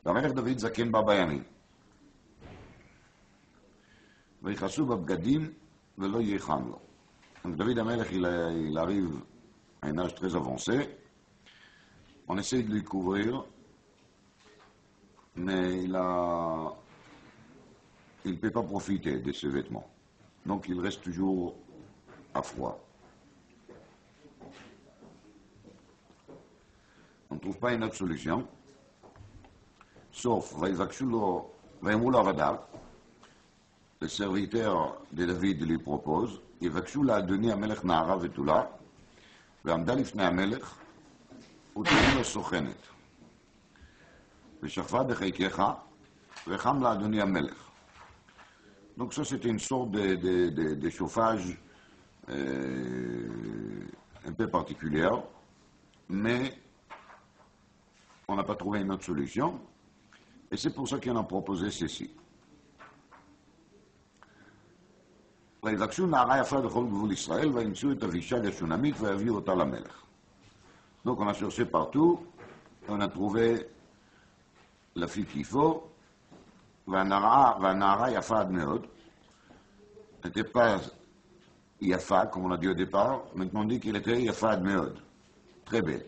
והמלך דוד זקן בה בימים. ויכעסו בבגדים ולא יהיה חם לו. Donc David Amelech, il arrive à un âge très avancé. On essaye de lui couvrir, mais il ne peut pas profiter de ses vêtements. Donc il reste toujours à froid. On ne trouve pas une autre solution, sauf Vaïmoul Aradal, le serviteur de David lui propose, יבקשו לאדוני המלך נערה ותולה, ועמדה לפני המלך, ותראו לו סוכנת. ושכבה בחיקך, וחם לאדוני המלך. Donc ça c'était une sorte de chauffage un peu particulière, mais on n'a pas trouvé une autre solution, et c'est pour ça qu'on a proposé ceci. ויבקשו נערה יפה בכל גבול ישראל, וימצאו את אבישג השונמית ויביאו אותה למלך. Donc on a cherché partout, on a trouvé la fille qu'il faut, והנערה יפה עד מאוד, n'était pas יפה, comme on a dit au départ, maintenant on dit qu'il était יפה עד מאוד, très belle.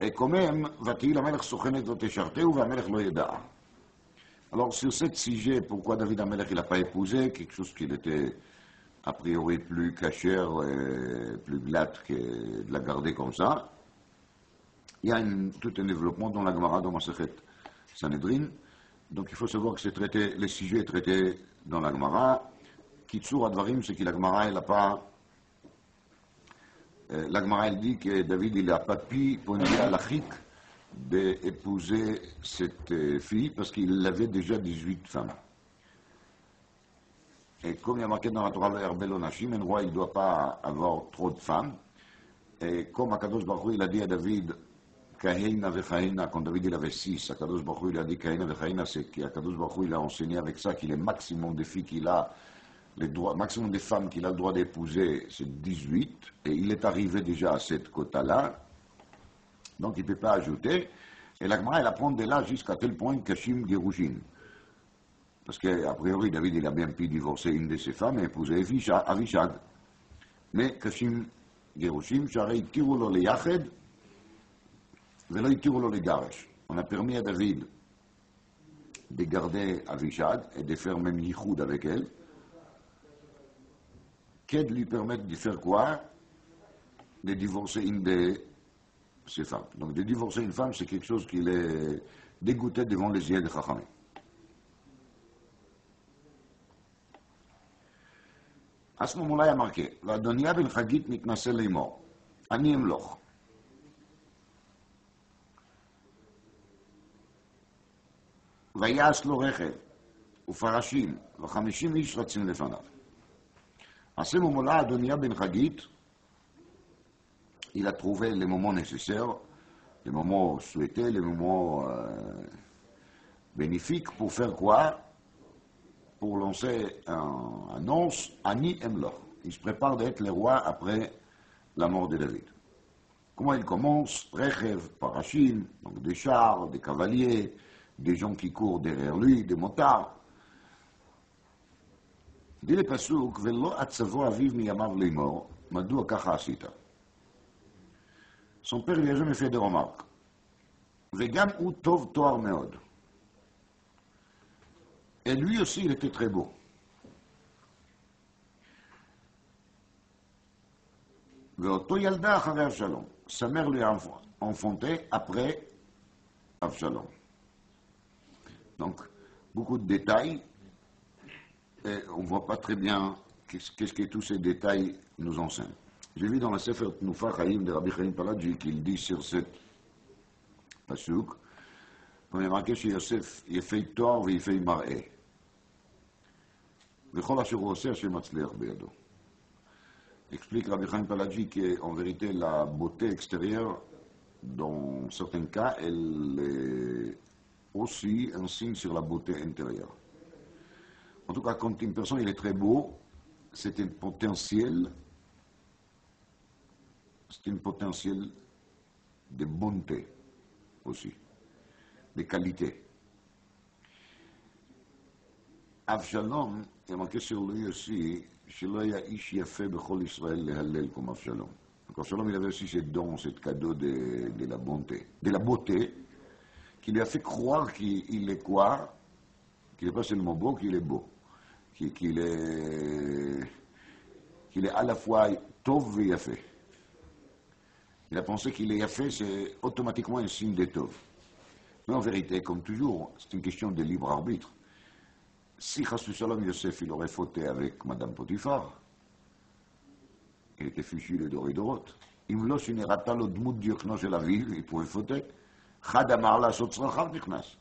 Et quand même, ותהי למלך סוכנת ותשרתהו, והמלך לא ידעה. Alors, sur ce sujet, pourquoi David Amelech il n'a pas épousé, quelque chose qui était a priori plus cachère, plus glatte que de la garder comme ça, il y a tout un développement dans la Gemara, dans Masechet Sanhedrin. Donc, il faut savoir que le sujet est traité dans la Gemara. Kitsur Advarim, c'est que la Gemara, elle n'a pas. La Gemara, elle dit que David, il n'a pas pu poser à l'achik d'épouser cette fille parce qu'il avait déjà 18 femmes. Et comme il y a marqué dans la Torah Herbel Onashim, un roi il ne doit pas avoir trop de femmes. Et comme Akadosh Baruch Hu, il a dit à David Kaheina vechaina, quand David il avait 6, Akadosh Baruch Hu il a dit Kaheina vechaina, c'est qu'Akadosh Baruch Hu il a enseigné avec ça qu'il est maximum de filles qu'il a, maximum de femmes qu'il a le droit d'épouser, c'est 18, et il est arrivé déjà à cette quota-là. Donc il ne peut pas ajouter. Et la Gemara, elle apprend de là jusqu'à tel point Kashim Gerushin. Parce qu'a priori, David, il a bien pu divorcer une de ses femmes et épouser Avishag. Mais Kashim Gerushin, Sharei Tirulo le Yached, Velo Tirulo le Garesh. On a permis à David de garder Avishag et de faire même Yichud avec elle, qu'elle lui permette de faire quoi? De divorcer une de ses femmes. Donc de divorcer une femme, c'est quelque chose qui est dégoûté devant les yeux de Chachamim. À ce moment-là, il y a marqué, Vadonia ben Chagit mitnase leimor, ani emloch. ויעש לו רכב ופרשים ו50 איש רצים לפניו. À ce moment-là, Adonia ben Chagit, il a trouvé les moments nécessaires, les moments souhaités, les moments bénéfiques pour faire quoi? Pour lancer un annonce, Ani Emloch. Il se prépare d'être le roi après la mort de David. Comment il commence? Rechev, Parashim, donc des chars, des cavaliers, des gens qui courent derrière lui, des motards. dit le pasuk, Velo atzavo aviv miyamav leimor, madua kacha asita. Son père lui a jamais fait de remarques. Vegam ou tov toar meod. Et lui aussi, il était très beau. Veoto yalda acharei Avshalom. Sa mère lui a enfanté après Avshalom. Donc, beaucoup de détails, et on ne voit pas très bien qu'est-ce que tous ces détails nous enseignent. J'ai vu dans la Sefer Tnufa Chaim de Rabbi Chaim Paladji qu'il dit sur cette pasuk, on a marqué chez Yosef, Yefei Toar ve Yefei Mar'eh. V'chol asher hu oseh Hashem matzliach beyado. Explique Rabbi Chaim Paladji qu'en vérité la beauté extérieure, dans certains cas, elle est aussi un signe sur la beauté intérieure. En tout cas, quand une personne est très beau, c'est un potentiel, c'est un potentiel de bonté aussi, de qualité. Avshalom, il y a marqué sur lui aussi, שלא היה איש יפה בכל ישראל להלל comme Avshalom. Donc Avshalom, il avait aussi cette don, ce cadeau de la bonté, qui lui a fait croire qu'il est quoi? Qu'il n'est pas seulement beau, qu'il est beau. Qu'il est à la fois tov et yafé. Il a pensé qu'il est yafé, c'est automatiquement un signe de tov. Mais en vérité, comme toujours, c'est une question de libre arbitre. Si Chassu Shalom Yosef, il aurait fauté avec Madame Potiphar, il était fichu de Dori Dorot. אם לא שנראתה לו דמות דיוקנו של אביו, il pouvait fauter. חד אמר לעשות צרכיו נכנס.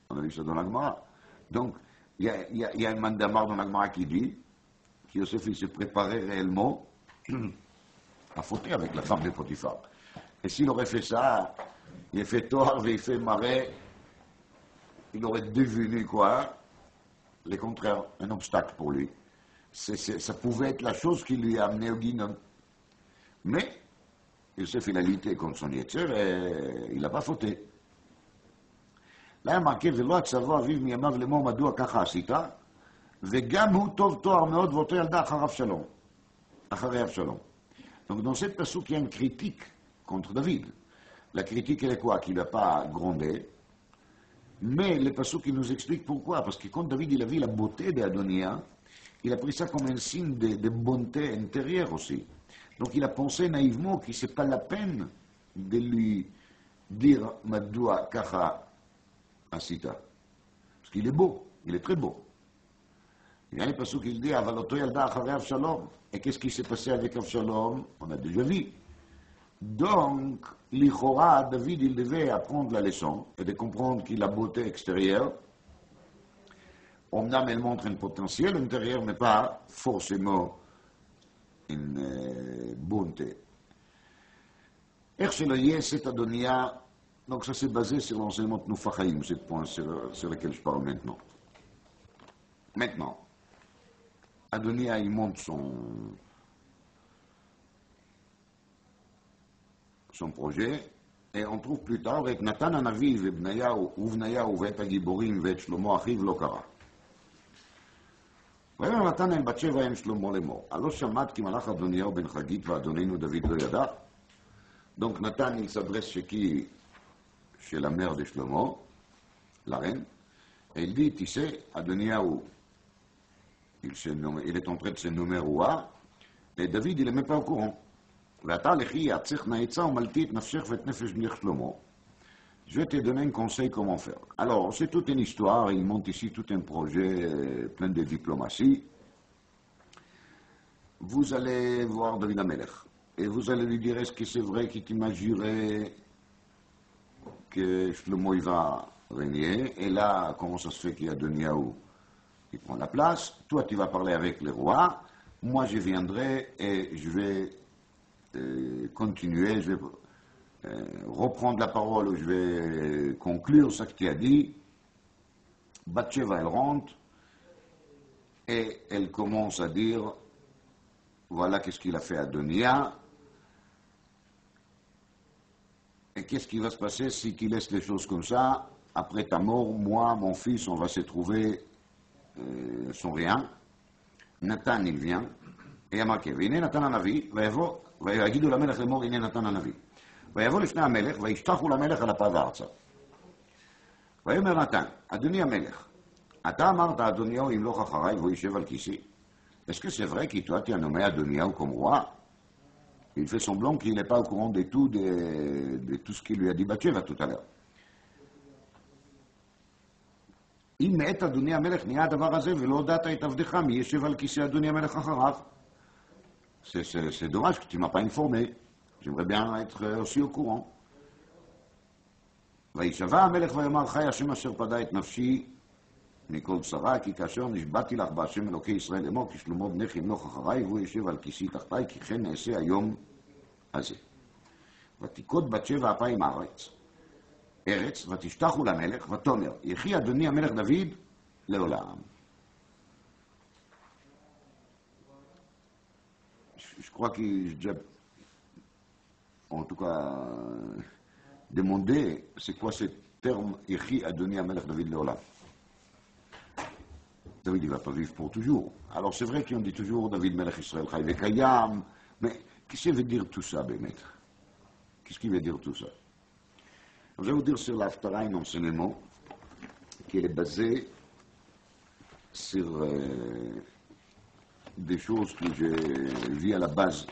On a vu ça dans la Gemara. Donc, il y a un mandamar dans la Gemara qui dit que Yosef il se préparait réellement à fauter avec la femme de Potiphar. Et s'il aurait fait ça, il a fait tort, il fait marrer, il aurait devenu quoi? Le contraire, un obstacle pour lui. Ça pouvait être la chose qui lui a amené au Guinon. Mais, Yosef il a lutté contre son Yetzer et il n'a pas fauté. là היה מרכב ולא הצבא אביו מימיו לאמור מדוע ככה עשית, וגם הוא טוב תואר מאוד ואותו ילדה אחרי אבשלום. Donc dans cette passage, il y a une critique contre David. La critique, elle est quoi? Qu'il n'a pas grondé. Mais le passage qui nous explique pourquoi. Parce que quand David il a vu la beauté d'Adonia, il a pris ça comme un signe de bonté intérieure aussi. Donc il a pensé naïvement que ce n'est pas la peine de lui dire Madua Kacha Asita. Parce qu'il est beau, il est très beau. Il y a un passage qui dit Avaloto Yalda Acharei Avshalom. Et qu'est-ce qui s'est passé avec Avshalom? On a déjà vu. Donc, l'Ichora, David, il devait apprendre la leçon et de comprendre que la beauté extérieure, אמנם elle montre un potentiel intérieur, mais pas forcément une bonté. איך שלא יהיה, cette Adonia, donc ça s'est basé sur l'enseignement de Tnufa Chaim, c'est le point sur lequel je parle maintenant. Maintenant, Adonia, il monte son projet, et on trouve plus tard avec Nathan Hanavi ובניהו ואת הגיבורים ואת שלמה אחיו לא קרה. ויאמר נתן אל בת שבע אם שלמה לאמור, הלא שמעת כי מלאך אדוניהו בן חגית ואדוננו דוד לא ידע? Donc Nathan il s'adresse chez qui? Chez la mère de Shlomo, la reine, et il dit, tu sais, Adoniaou, il est en train de se nommer roi, et David il n'est même pas au courant. ואתה לכי יעצך נעצה ומלטי את נפשך ואת נפש בנך שלמה. Je vais te donner un conseil comment faire. Alors, c'est toute une histoire, il monte ici tout un projet plein de diplomatie. Vous allez voir David Amelech, et vous allez lui dire, est-ce que c'est vrai qu'il t'imaginerait que Shlomo il va régner, et là, comment ça se fait qu'il y a Adoniaou qui prend la place, toi tu vas parler avec le roi, moi je viendrai et je vais continuer, je vais reprendre la parole, je vais conclure ce que tu as dit. Bathsheba, elle rentre et elle commence à dire, voilà qu'est-ce qu'il a fait à Adonia, et qu'est-ce qui va se passer si tu laisses les choses comme ça, après ta mort, moi, mon fils, on va se trouver sans rien. Nathan, il vient, et il y a marqué, והנה נתן הנביא, ויגידו למלך לאמור, הנה נתן הנביא. ויבוא לפני המלך, וישתחו למלך על אפיו ארצה. ויאמר נתן, אדוני המלך, אתה אמרת אדוניהו ימלוך אחריי והוא יישב על כיסי. Est-ce que c'est vrai que toi tu as nommé Adoniaou comme roi? Il fait semblant qu'il n'est pas au courant de tout ce qu'il lui a dit Bathsheba tout à l'heure. אם מאת אדוני המלך נהיה הדבר הזה ולא הודעת את עבדך מי ישב על כיסא אדוני המלך אחריו. C'est dommage que tu ne m'as pas informé. J'aimerais bien être aussi au courant. וישבע המלך ויאמר חי השם אשר פדה את נפשי מכל צרה, כי כאשר נשבעתי לך בהשם אלוקי ישראל לאמור, כי שלמה בנך ימלוך אחריי והוא ישב על כיסי תחתיי, כי כן נעשה היום הזה. ותיכות בת שבע אפיים ארץ, ותשתחו למלך, ותאמר, יחי אדוני המלך דוד לעולם. je crois que j'ai déjà, en tout cas, demandé c'est quoi ce terme Yehi Adoni Amelech David Leolam. David, il ne va pas vivre pour toujours. Alors c'est vrai qu'on dit toujours David Melech Israël Chai Vekayam, mais qu'est-ce que veut dire tout ça, Bémet? Qu'est-ce qui veut dire tout ça? Je vais vous dire sur l'Haftara un enseignement qui est basé sur des choses que j'ai vues à la base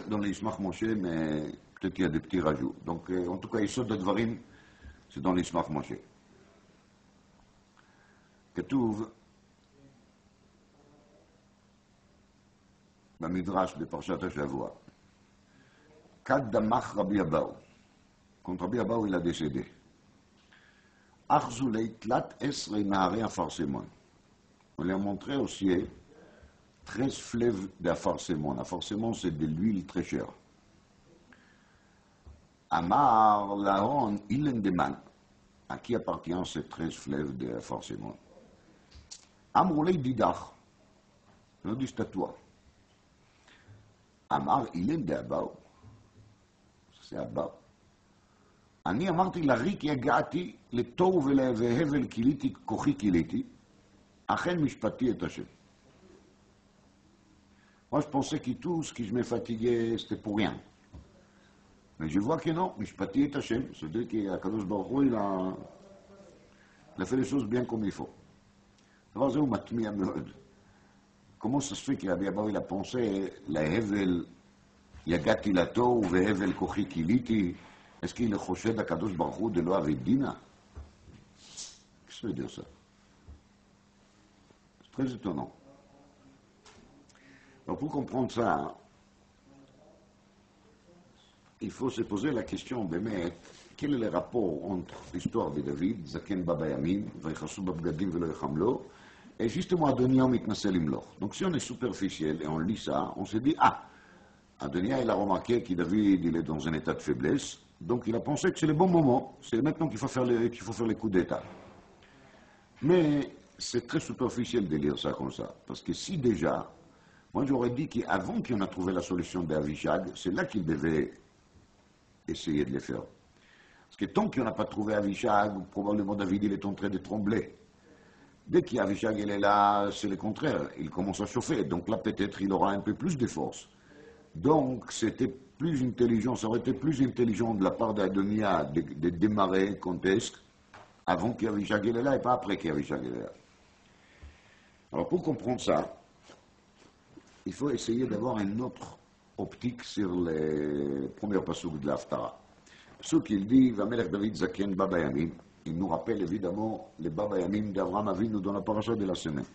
dans les Yismach Moshe, mais peut-être qu'il y a des petits rajouts. Donc, en tout cas, Yisod Advarim, c'est dans les Yismach Moshe. כתוב במדרש בפרשת השבוע, כד דמך רבי אבאו, contre Rabbi Abaou il a décédé. Arzulei tlat esrei nahare afarsemon. On lui a montré aussi 13 fleuves d'afarsemon. Afarsemon c'est de l'huile très chère. Amar lahon ilendeman. À qui appartient ces 13 fleuves d'afarsemon? Amrulei didach. On dit c'est à toi. Amar ilende Abaou. C'est Abaou. אני אמרתי לריק יגעתי לתוהו והבל כיליתי כוחי כיליתי, אכן משפטי את השם. Moi je pensais que tout ce que je me fatiguais c'était pour rien. Mais je vois que non, משפטי את השם, c'est-à-dire qu'Akadosh Baruch Hu il a fait les choses bien comme il faut. דבר זה הוא מטמיע מאוד. Comment ça se fait qu'Rabbi Abaou il a pensé להבל יגעתי לתוהו והבל כוחי כיליתי, est-ce qu'il est choshed d'Akadosh Baruch Hu de lo avidina? Qu'est-ce que ça veut dire ça? C'est très étonnant. Alors pour comprendre ça, il faut se poser la question, באמת, quel est le rapport entre l'histoire de David, Zaken Baba Yamin, ויכסו בבגדים ולא יחמלו, et justement Adonia מתנשא למלוך. Donc si on est superficiel et on lit ça, on se dit, ah, Adonia il a remarqué que David il est dans un état de faiblesse, donc il a pensé que c'est le bon moment, c'est maintenant qu'il faut faire les coups d'État. Mais c'est très superficiel de lire ça comme ça, parce que si déjà, moi j'aurais dit qu'avant qu'on a trouvé la solution d'Avishag, c'est là qu'il devait essayer de le faire. Parce que tant qu'on n'a pas trouvé Avishag, probablement David il est en train de trembler. Dès qu'Avishag il est là, c'est le contraire, il commence à chauffer, donc là peut-être il aura un peu plus de force. Donc c'était plus intelligent, ça aurait été plus intelligent de la part d'Adonia de démarrer contesque avant qu'Avishag est là et pas après qu'Avishag est là. Alors pour comprendre ça, il faut essayer d'avoir une autre optique sur les premiers passages de l'Haftara. Ce qu'il dit, Vamelech David Zaken Baba Yamin, il nous rappelle évidemment les Baba Yamin d'Avraham Avinu dans la paracha de la semaine.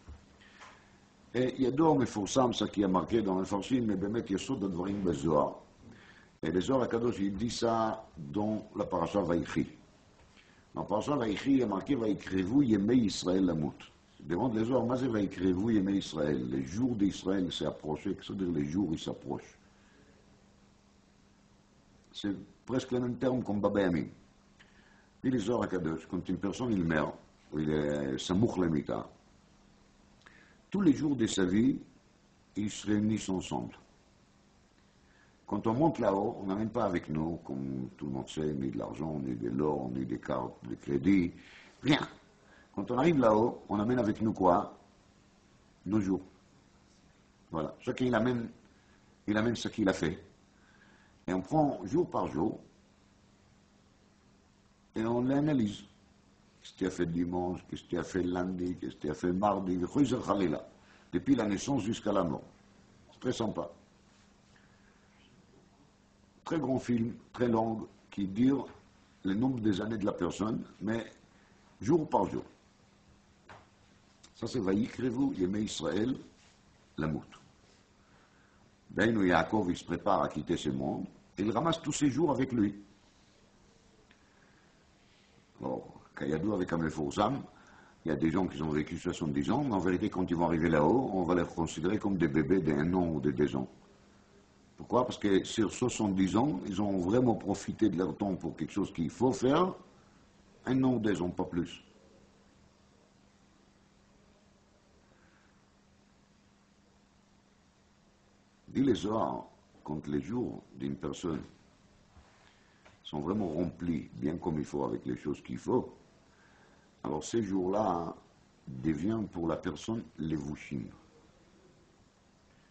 Et il y a deux מפורסם, ça qui a marqué dans l'inforcine, mais באמת יסוד הדברים בזוהר. Et le Zohar Akadosh, il dit ça dans la paracha Vaïchi. Dans la paracha Vaïchi, il y a marqué Vaïkrevou Yemei Israël Lamut. Demande les Zohar, mais Vaïkrevou Yemei Israël. Les jours d'Israël s'est approché, c'est-à-dire les jours ils s'approchent. C'est presque le même terme comme Baba Yamin. Puis les Zohar Akadosh, quand une personne il meurt, ou il est Samouch Lemita, tous les jours de sa vie, ils se réunissent ensemble. Quand on monte là-haut, on n'amène pas avec nous, comme tout le monde sait, ni de l'argent, ni de l'or, ni des cartes de crédit, rien. Quand on arrive là-haut, on amène avec nous quoi? Nos jours. Voilà. Chacun il amène ce qu'il a fait. Et on prend jour par jour, et on l'analyse. Qu'est-ce que tu as fait dimanche, qu'est-ce que tu as fait lundi, qu'est-ce que tu as fait mardi, depuis la naissance jusqu'à la mort. C'est très sympa. Très grand film, très long, qui dure le nombre des années de la personne, mais jour par jour. Ça c'est Vaïkrevou Yemei Israël Lamut. Daïnou Yaakov, il se prépare à quitter ce monde, et il ramasse tous ses jours avec lui. Alors, Kayadou avec un Meforzam, il y a des gens qui ont vécu 70 ans, mais en vérité, quand ils vont arriver là-haut, on va les considérer comme des bébés d'1 an ou de 2 ans. Pourquoi? Parce que sur 70 ans, ils ont vraiment profité de leur temps pour quelque chose qu'il faut faire, 1 an ou 2 ans, pas plus. Et les Zohar, quand les jours d'une personne sont vraiment remplis, bien comme il faut, avec les choses qu'il faut, alors ces jours-là deviennent pour la personne les vushim.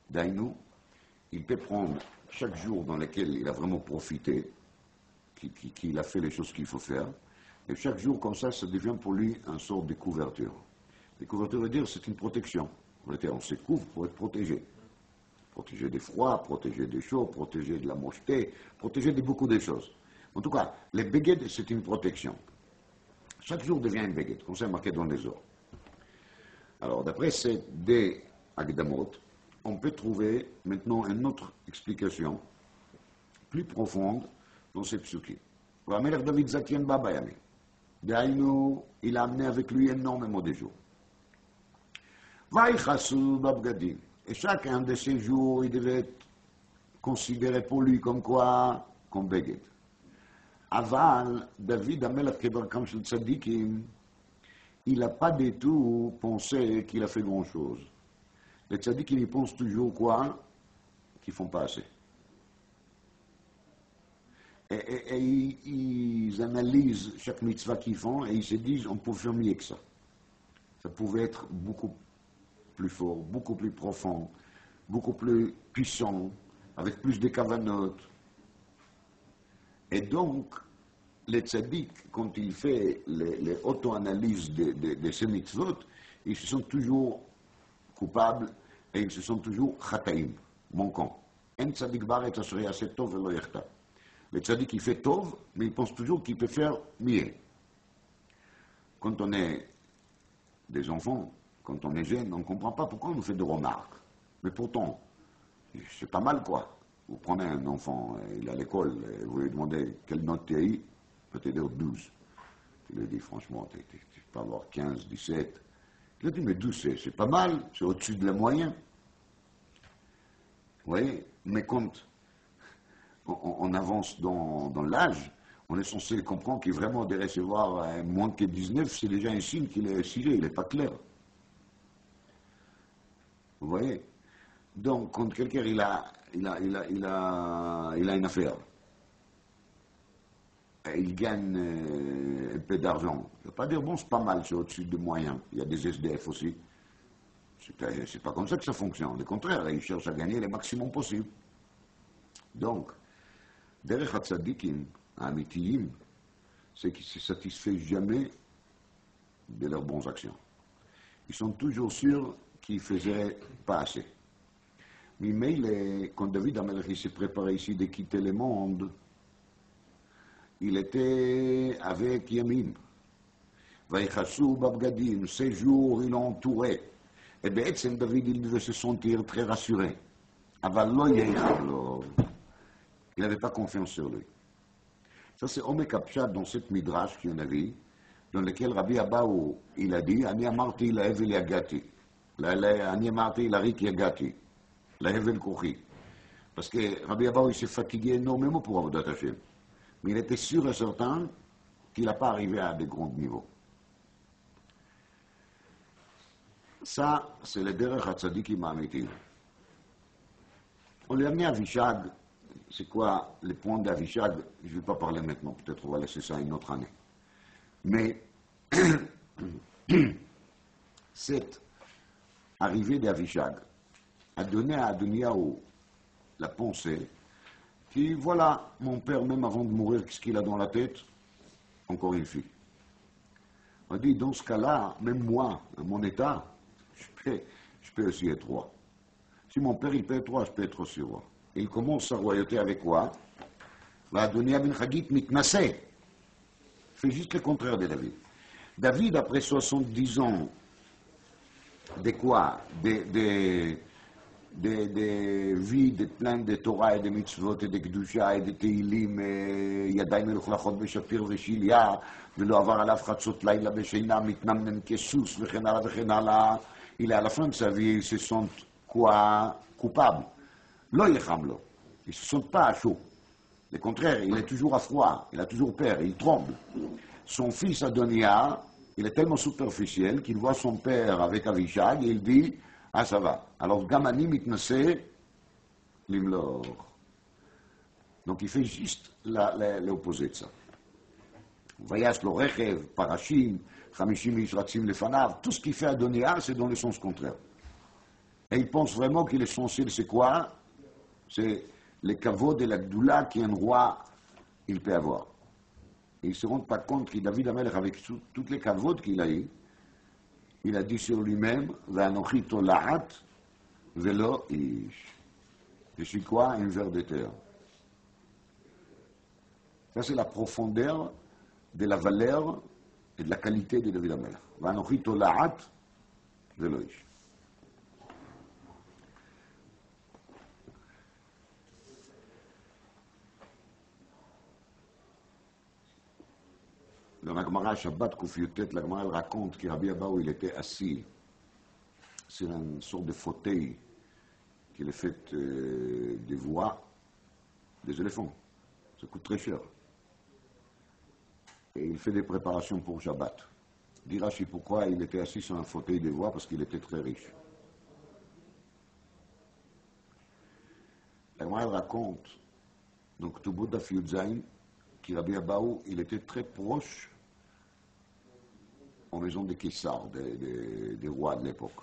Daïnou, il peut prendre chaque jour dans lequel il a vraiment profité, qu'il a fait les choses qu'il faut faire, et chaque jour comme ça devient pour lui une sorte de couverture. La couverture veut dire c'est une protection. On se couvre pour être protégé. Protégé des froids, protégé des chauds, protégé de la mocheté, protégé de beaucoup de choses. En tout cas, les béguettes, c'est une protection. Chaque jour devient une béguette, comme c'est marqué dans les ors. Alors, d'après ces deux Agdamot, on peut trouver maintenant une autre explication plus profonde dans ces psukim. Ramelech David Zatien Babayami. D'ailleurs, il a amené avec lui énormément de jours. Vaïchassou Babgadim. Et chacun de ces jours, il devait être considéré pour lui comme quoi? Comme béguette. Aval, David Amelech Kedarkam Shel Tzadikim, il n'a pas du tout pensé qu'il a fait grand-chose. Les tzadikim, ils pensent toujours quoi? Qu'ils ne font pas assez. Et ils analysent chaque mitzvah qu'ils font et ils se disent on peut faire mieux que ça. Ça pouvait être beaucoup plus fort, beaucoup plus profond, beaucoup plus puissant, avec plus de kavanotes. Et donc, les tzaddik, quand il fait les auto-analyses de ces mitzvot, ils se sont toujours coupables et ils se sont toujours chataïm, manquants. En tzaddik baret asher yaseh tov velo yechta. Le tzaddik, il fait tov, mais il pense toujours qu'il peut faire mieux. Quand on est des enfants, quand on est jeune, on ne comprend pas pourquoi on nous fait des remarques. Mais pourtant, c'est pas mal quoi. Vous prenez un enfant, il est à l'école, et vous lui demandez quelle note tu as eu, il peut te dire 12. Il lui dit franchement, tu peux avoir 15, 17. Il lui dit mais 12 c'est pas mal, c'est au-dessus de la moyenne. Vous voyez, mais quand on avance dans l'âge, on est censé comprendre qu'il vraiment de recevoir moins que 19, c'est déjà un signe qu'il est sigé, il n'est pas clair. Vous voyez? Donc, quand quelqu'un il a une affaire, et il gagne un peu d'argent, je ne veux pas dire, bon, c'est pas mal, c'est au-dessus de moyens. Il y a des SDF aussi. C'est pas comme ça que ça fonctionne. Au contraire, ils cherchent à gagner le maximum possible. Donc, derech hatzadikim, amitiyim, c'est qu'ils ne se satisfait jamais de leurs bonnes actions. Ils sont toujours sûrs qu'ils ne faisaient pas assez. Mais quand David Amelech s'est préparé ici de quitter le monde, il était avec Yamim. Vaïchassou Babgadim, ces jours, il l'entourait. Et bien, David, il devait se sentir très rassuré. Aval il n'avait pas confiance sur lui. Ça, c'est Omek Apshat dans cette midrash qu'il y en avait, dans lequel Rabbi Abaou, il a dit, Ani amarti la hevel yagati. Ani amarti la rik yagati. La hevel kochi. Parce que Rabbi Abaou, il s'est fatigué énormément pour Avodat Hashem. Mais il était sûr et certain qu'il n'a pas arrivé à de grands niveaux. Ça, c'est le derech hatzadikim ha'amitim. On lui a amené Avishag. C'est quoi le point d'Avishag? Je ne vais pas parler maintenant, peut-être on va laisser ça une autre année. Mais cette arrivée d'Avishag a donné à Adoniaou la pensée qui, voilà, mon père, même avant de mourir, qu'est-ce qu'il a dans la tête? Encore une fille. On dit, dans ce cas-là, même moi, à mon état, je peux aussi être roi. Si mon père il peut être roi, je peux être aussi roi. Et il commence sa royauté avec quoi? Adonia ben Chagit mitnaseh. Fait juste le contraire de David. David, après 70 ans, de quoi? De vie, de plein de Torah et de mitzvot et de Kedusha et de Teilim, ידיים מלוכלכות בשפיר ושיליה, ולא עבר עליו חצות לילה בשינה, מתנמנם כסוס וכן הלאה וכן הלאה. Il est à la fin de sa vie, il se sent quoi? Coupable. Lo yechamlo. Il ne se sent pas à chaud. Le contraire, il est toujours à froid, il a toujours peur, il tremble. Son fils Adonia, il est tellement superficiel qu'il voit son père avec Avishag et il dit, ah ça va. Alors Gamani mitnaseh, l'imlor. Donc il fait juste l'opposé de ça. Voyage le rechev, parachim, chamishim ishratzim lefanav, tout ce qu'il fait Adonia, c'est dans le sens contraire. Et il pense vraiment que l'essentiel, c'est quoi? C'est le kavod et la gdoula qu'un roi, il peut avoir. Et ils ne se rendent pas compte que David Amelech, avec toutes les kavod qu'il a eu, il a dit sur lui-même, Vanochi tolaat velo ish. Je suis quoi? Un ver de terre. Ça, c'est la profondeur de la valeur et de la qualité de David Amelech. Vanochi tolaat velo ish. Dans la Gemara Shabbat Koufiyutet, la Gemara raconte que Rabbi Abaou il était assis sur une sorte de fauteuil qu'il est fait des voix des éléphants. Ça coûte très cher. Et il fait des préparations pour Shabbat. Dit Rashi pourquoi il était assis sur un fauteuil des voix, parce qu'il était très riche. La Gemara raconte, donc Tubot Daf Yudzaïn, que Rabbi Abaou il était très proche en maison des Kessar, des rois de l'époque.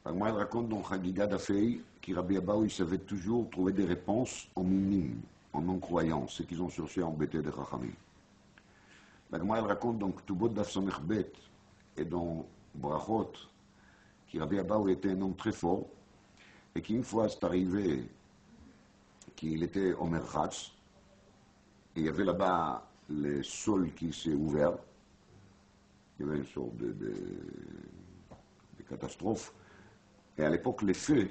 Moi, elle raconte dans Chagiga d'Afei que Rabbi Abaou il savait toujours trouver des réponses en minimes, en non-croyants, ce qu'ils ont cherché à embêter des Chachamim. Moi, elle raconte donc Tubot Daf Samechbet et dans Brachot que Rabbi Abaou était un homme très fort et qu'une fois c'est arrivé qu'il était au Merchatz et il y avait là-bas le sol qui s'est ouvert. Il y avait une sorte de catastrophe. Et à l'époque, les feux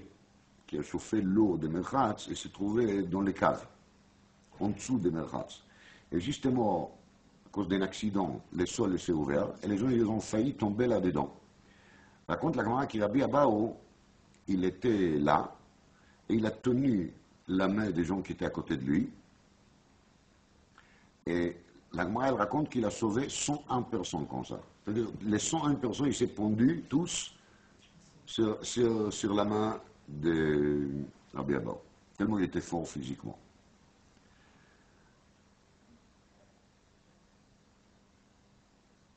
qui a chauffé l'eau de Merchatz se trouvaient dans les caves, en dessous de Merchatz. Et justement, à cause d'un accident, le sol s'est ouvert et les gens ils ont failli tomber là-dedans. Raconte la Gemara que Rabbi Abaou, il était là et il a tenu la main des gens qui étaient à côté de lui. Et la Gemara, elle raconte qu'il a sauvé 101 personnes comme ça. C'est-à-dire, les 101 personnes, ils s'est pendu tous sur la main de Rabbi Abaou. Tellement il était fort physiquement.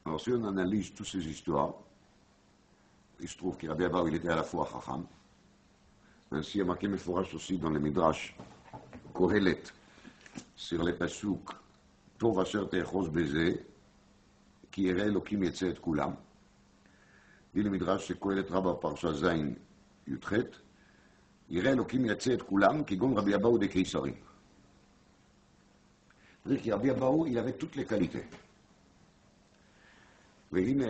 Alors, si on analyse toutes ces histoires, il se trouve que Rabbi Abaou, il était à la fois Chacham. Ainsi, il y a marqué Meforash aussi dans le Midrash, Kohelet, sur les Pasuk, Tov asher te'echos beze, ki yireh Elokim yetzeh et kulam. Dit le Midrash, c'est Kohelet Rabba Parsha Zayin Yutchet, yireh Elokim yetzeh et kulam, ki gon Rabbi Abaou de Keisarim. C'est-à-dire que Rabbi Abaou, il avait toutes les qualités. והנה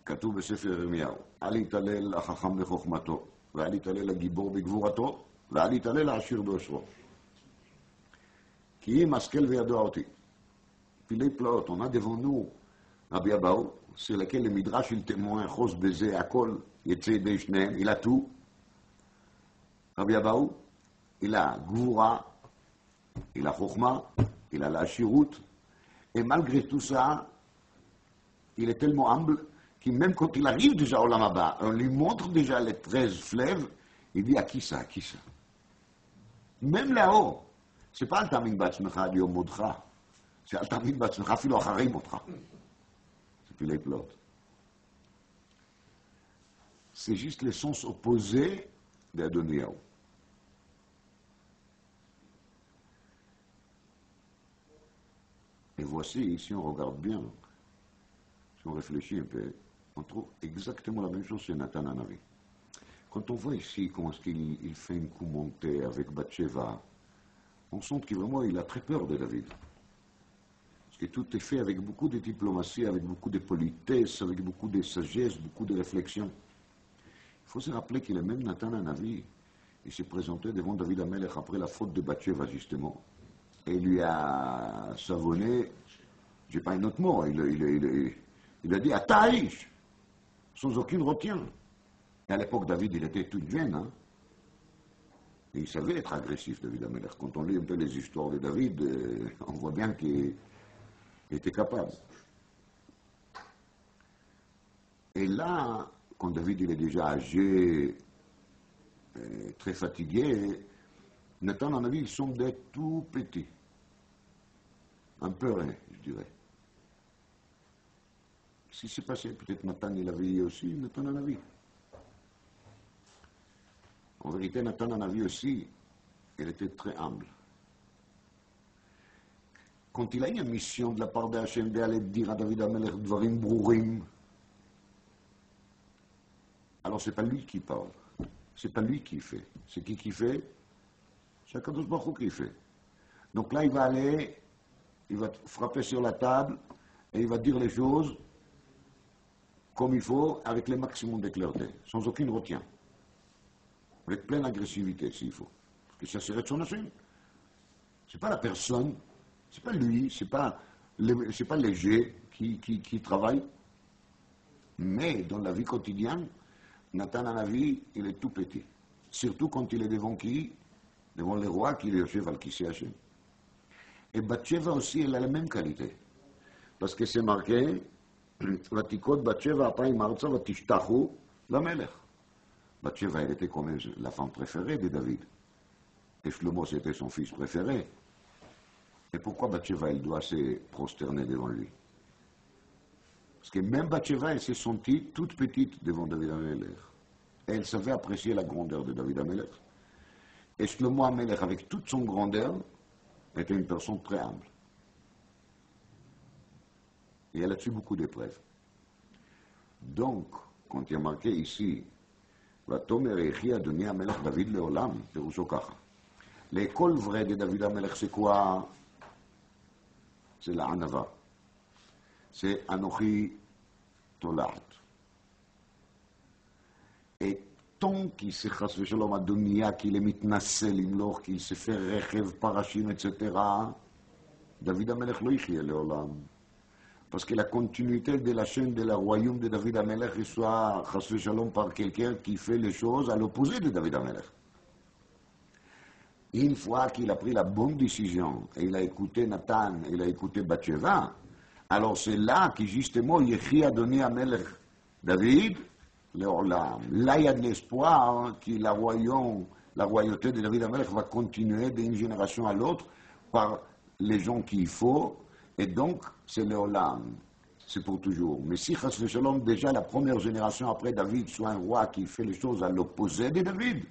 כתוב בספר ירמיהו, אל יתהלל החכם בחוכמתו, ואל יתהלל הגיבור בגבורתו, ואל יתהלל העשיר בעושרו. כי אם השכל וידוע אותי. פילי פלאות, on a devant nous Rabbi Abaou, sur lequel le Midrash il témoin, חוס בזה, הכל יצא ידי שניהם, il a tout. Rabbi Abaou, il a גבורה, il a חוכמה, il a la עשירות, et malgré tout ça, il est tellement humble que même quand il arrive déjà au Lamaba, on lui montre déjà les 13 fleuves, il dit à qui ça, à qui ça. Même là-haut, c'est pas Al-Tamid Batzmecha Yom Modcha, c'est Al-Tamid Batzmecha Filo Acharei Modcha. C'est puis les plots. C'est juste le sens opposé d'Adoniyahu. Et voici, si on regarde bien, si on réfléchit un peu, on trouve exactement la même chose chez Nathan Hanavi. Quand on voit ici comment est-ce qu'il fait un coup monté avec Bathsheba, on sent qu'il vraiment il a très peur de David. Parce que tout est fait avec beaucoup de diplomatie, avec beaucoup de politesse, avec beaucoup de sagesse, beaucoup de réflexion. Il faut se rappeler que le même Nathan Hanavi, il s'est présenté devant David Amelech après la faute de Bathsheba justement, et il lui a savonné, j'ai pas un autre mot, il a dit « Ataïch !» sans aucune retien. Et à l'époque, David, il était tout jeune. Hein? Et il savait être agressif, David Amelech. Quand on lit un peu les histoires de David, on voit bien qu'il était capable. Et là, quand David il est déjà âgé, très fatigué, Nathan en avis, il semble d'être tout petit. Un peu rien, je dirais. Ce qui s'est passé, peut-être Nathan il a veillé aussi, Nathan en a vu. En vérité, Nathan en a vu aussi, il était très humble. Quand il a une mission de la part d'Hachem d'aller dire à David Amelech Dvarim Brourim, alors c'est pas lui qui parle, c'est pas lui qui fait. C'est qui fait? C'est Akadosh Baruch Hu qui fait. Donc là, il va aller, il va frapper sur la table et il va dire les choses comme il faut, avec le maximum de clarté, sans aucune retien, avec pleine agressivité s'il faut. Parce que ça serait de son Hachem. C'est pas la personne, c'est pas lui, c'est pas léger qui travaille, mais dans la vie quotidienne, Nathan Hanavi, il est tout petit. Surtout quand il est devant qui? Devant le roi qui est chef al Kisei Hachem. Et Bathsheba aussi, elle a la même qualité. Parce que c'est marqué, Vatikot Bathsheba apayim arza vatishtachu lamelech. Bathsheba, elle était comme la femme préférée de David. Et Shlomo, c'était son fils préféré. Et pourquoi Bathsheba, elle doit se prosterner devant lui? Parce que même Bathsheba, elle s'est sentie toute petite devant David Amelech. Et elle savait apprécier la grandeur de David Amelech. Et Shlomo Amelech, avec toute son grandeur, était une personne très humble. Et elle a tué beaucoup d'épreuves. Donc, quand il y a marqué ici, Vatomer Echi Adoni Amelech David Leolam, Perusho Kacha. L'école vraie de David Amelech, c'est quoi? C'est la Anava. C'est Anochi Tolat. Et tant qu'il se chasse Shalom Adonia, qu'il est mitnassel imloch, qu'il se fait rechev, parachim, etc., David Amelech lo yichye leolam. Parce que la continuité de la chaîne de la royaume de David Amelech reçoit chasse Shalom par quelqu'un qui fait les choses à l'opposé de David Amelech. Une fois qu'il a pris la bonne décision, et il a écouté Nathan, il a écouté Bathsheba, alors c'est là que justement, Yechi Adoni Amelech David, Léolam. Là, il y a de l'espoir que la royauté de David Amelech va continuer d'une génération à l'autre par les gens qu'il faut, et donc c'est Léolam. C'est pour toujours. Mais si Chas Shalom, déjà la première génération après David, soit un roi qui fait les choses à l'opposé de David,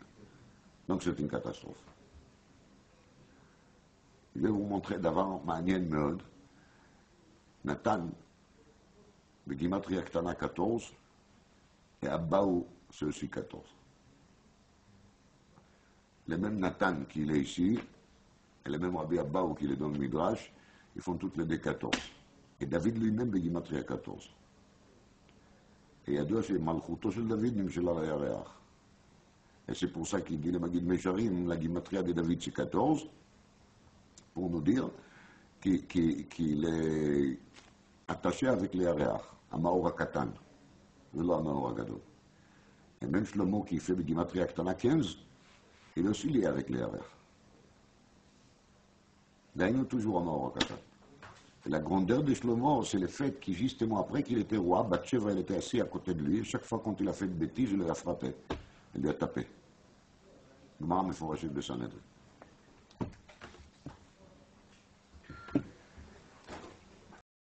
donc c'est une catastrophe. Je vais vous montrer d'abord מעניין מאוד. נתן בגימטריה קטנה 14, et Abbaou, c'est aussi 14. Le même Nathan qui est ici, et le même Rabbi Abbaou qui est dans le Midrash, ils font toutes les deux 14. Et David lui-même, בגימטריה 14. Et ידוע שמלכותו של דוד נמשלה לירח. Et c'est pour ça qu'il dit le Magid Mesharim, la Gimatria de David c'est 14, pour nous dire qu'il est attaché avec les Aréach, à Maor Katan, ולא המאור הגדול. Et même Shlomo qui fait בגימטריה קטנה 15, il est aussi lié avec les Aréach. D'aynou toujours המאור הקטן. Et la grandeur de Shlomo, c'est le fait que justement après qu'il était roi, Bathsheba, elle était assise à côté de lui, et chaque fois quand il a fait une bêtise, il l'a frappé, il lui a tapé. Gmara Meforashet Besanhedrin.